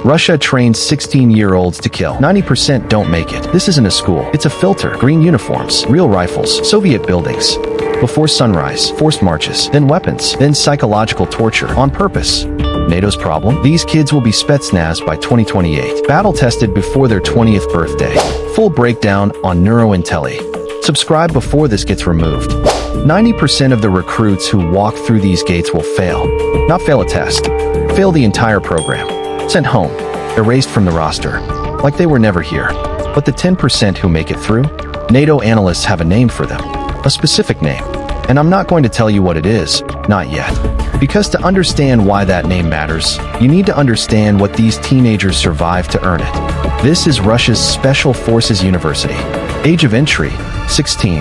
Russia trains 16-year-olds to kill. 90% don't make it. This isn't a school. It's a filter. Green uniforms, real rifles, Soviet buildings. Before sunrise, forced marches, then weapons, then psychological torture, on purpose. NATO's problem? These kids will be Spetsnaz by 2028. Battle-tested before their 20th birthday. Full breakdown on NeuroIntelE. Subscribe before this gets removed. 90% of the recruits who walk through these gates will fail. Not fail a test. Fail the entire program. Sent home. Erased from the roster. Like they were never here. But the 10% who make it through? NATO analysts have a name for them. A specific name. And I'm not going to tell you what it is. Not yet. Because to understand why that name matters, you need to understand what these teenagers survive to earn it. This is Russia's Special Forces University. Age of entry, 16.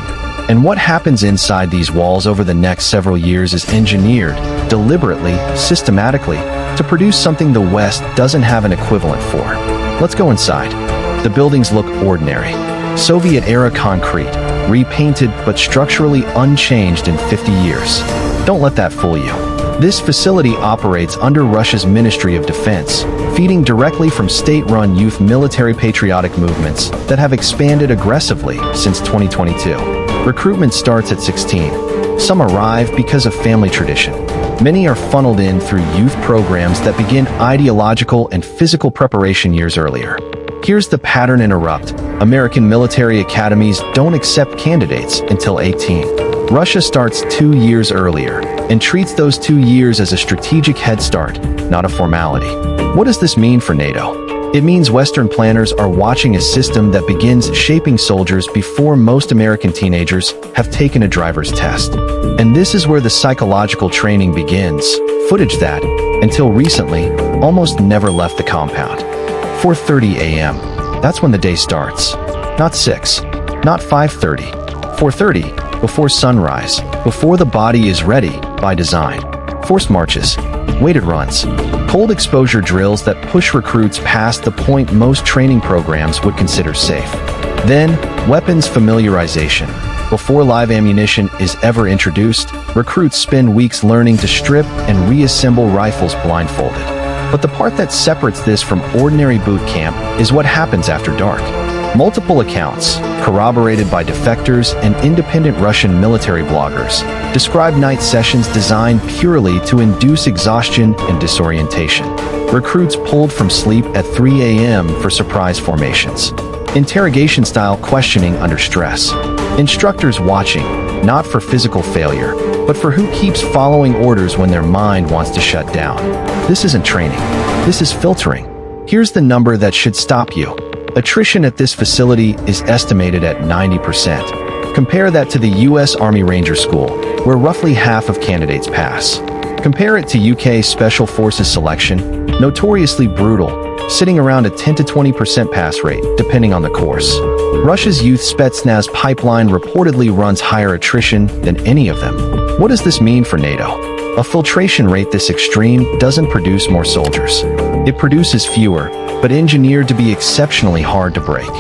And what happens inside these walls over the next several years is engineered, deliberately, systematically, to produce something the West doesn't have an equivalent for. Let's go inside. The buildings look ordinary. Soviet-era concrete, repainted but structurally unchanged in 50 years. Don't let that fool you. This facility operates under Russia's Ministry of Defense, feeding directly from state-run youth military patriotic movements that have expanded aggressively since 2022. Recruitment starts at 16. Some arrive because of family tradition. Many are funneled in through youth programs that begin ideological and physical preparation years earlier. Here's the pattern interrupt. American military academies don't accept candidates until 18. Russia starts 2 years earlier and treats those 2 years as a strategic head start, not a formality. What does this mean for NATO? It means Western planners are watching a system that begins shaping soldiers before most American teenagers have taken a driver's test. And this is where the psychological training begins, footage that, until recently, almost never left the compound. 4:30 a.m. That's when the day starts. Not 6, not 5:30, 4:30, before sunrise, before the body is ready, by design. Forced marches, weighted runs, cold exposure drills that push recruits past the point most training programs would consider safe. Then, weapons familiarization. Before live ammunition is ever introduced, recruits spend weeks learning to strip and reassemble rifles blindfolded. But the part that separates this from ordinary boot camp is what happens after dark. Multiple accounts, corroborated by defectors and independent Russian military bloggers, describe night sessions designed purely to induce exhaustion and disorientation. Recruits pulled from sleep at 3 a.m. for surprise formations. Interrogation-style questioning under stress. Instructors watching, not for physical failure, but for who keeps following orders when their mind wants to shut down. This isn't training. This is filtering. Here's the number that should stop you. Attrition at this facility is estimated at 90%. Compare that to the U.S. Army Ranger School, where roughly half of candidates pass. Compare it to UK Special Forces selection, notoriously brutal, sitting around a 10 to 20% pass rate, depending on the course. Russia's youth Spetsnaz pipeline reportedly runs higher attrition than any of them. What does this mean for NATO? A filtration rate this extreme doesn't produce more soldiers. It produces fewer, but engineered to be exceptionally hard to break.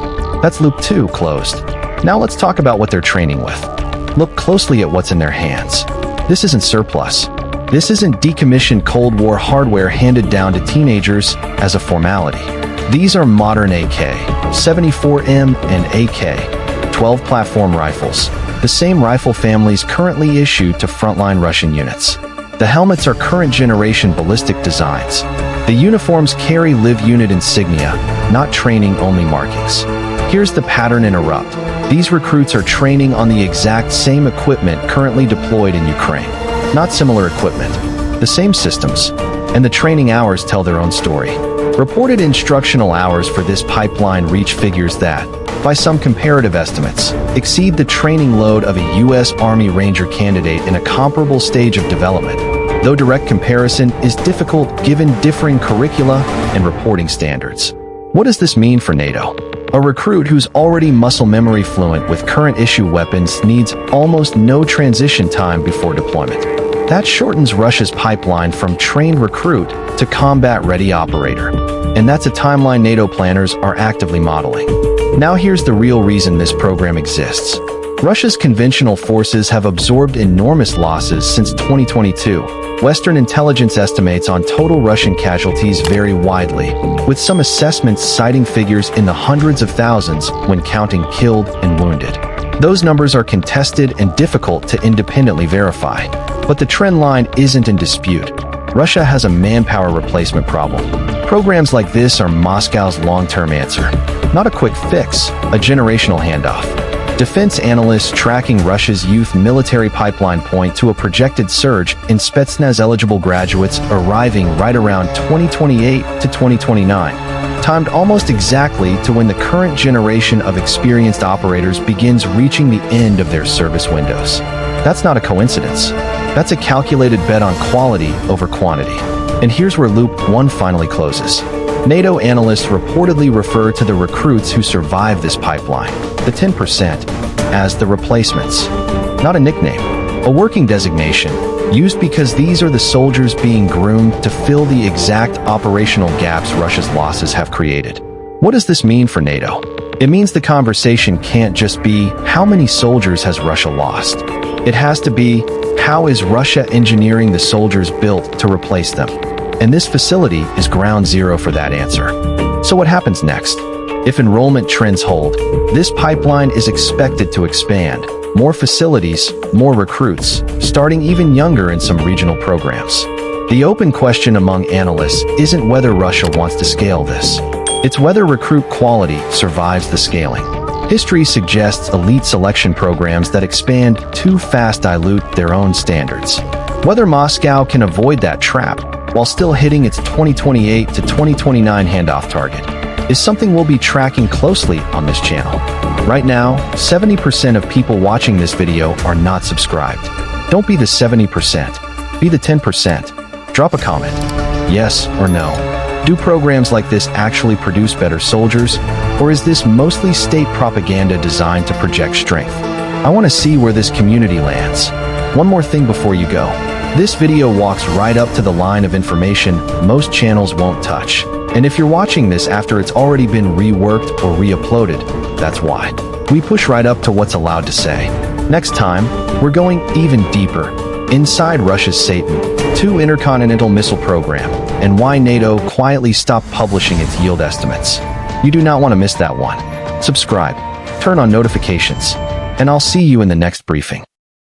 That's loop 2 closed. Now let's talk about what they're training with. Look closely at what's in their hands. This isn't surplus. This isn't decommissioned Cold War hardware handed down to teenagers as a formality. These are modern AK-74M and AK-12 platform rifles, the same rifle families currently issued to frontline Russian units. The helmets are current generation ballistic designs. The uniforms carry live unit insignia, not training-only markings. Here's the pattern interrupt. These recruits are training on the exact same equipment currently deployed in Ukraine. Not similar equipment, the same systems, and the training hours tell their own story. Reported instructional hours for this pipeline reach figures that, by some comparative estimates, exceed the training load of a U.S. Army Ranger candidate in a comparable stage of development, though direct comparison is difficult given differing curricula and reporting standards. What does this mean for NATO? A recruit who's already muscle memory fluent with current issue weapons needs almost no transition time before deployment. That shortens Russia's pipeline from trained recruit to combat-ready operator. And that's a timeline NATO planners are actively modeling. Now here's the real reason this program exists. Russia's conventional forces have absorbed enormous losses since 2022. Western intelligence estimates on total Russian casualties vary widely, with some assessments citing figures in the hundreds of thousands when counting killed and wounded. Those numbers are contested and difficult to independently verify, but the trend line isn't in dispute. Russia has a manpower replacement problem. Programs like this are Moscow's long-term answer, not a quick fix, a generational handoff. Defense analysts tracking Russia's youth military pipeline point to a projected surge in Spetsnaz-eligible graduates arriving right around 2028 to 2029, timed almost exactly to when the current generation of experienced operators begins reaching the end of their service windows. That's not a coincidence. That's a calculated bet on quality over quantity. And here's where Loop 1 finally closes. NATO analysts reportedly refer to the recruits who survive this pipeline, the 10%, as the replacements. Not a nickname, a working designation, used because these are the soldiers being groomed to fill the exact operational gaps Russia's losses have created. What does this mean for NATO? It means the conversation can't just be, how many soldiers has Russia lost? It has to be, how is Russia engineering the soldiers built to replace them? And this facility is ground zero for that answer. So what happens next? If enrollment trends hold, this pipeline is expected to expand. More facilities, more recruits, starting even younger in some regional programs. The open question among analysts isn't whether Russia wants to scale this. It's whether recruit quality survives the scaling. History suggests elite selection programs that expand too fast dilute their own standards. Whether Moscow can avoid that trap while still hitting its 2028 to 2029 handoff target is something we'll be tracking closely on this channel. Right now, 70% of people watching this video are not subscribed. Don't be the 70%, be the 10%. Drop a comment, yes or no. Do programs like this actually produce better soldiers, or is this mostly state propaganda designed to project strength? I want to see where this community lands. One more thing before you go. This video walks right up to the line of information most channels won't touch. And if you're watching this after it's already been reworked or re-uploaded, that's why. We push right up to what's allowed to say. Next time, we're going even deeper. Inside Russia's Satan II intercontinental missile program, and why NATO quietly stopped publishing its yield estimates. You do not want to miss that one. Subscribe, turn on notifications, and I'll see you in the next briefing.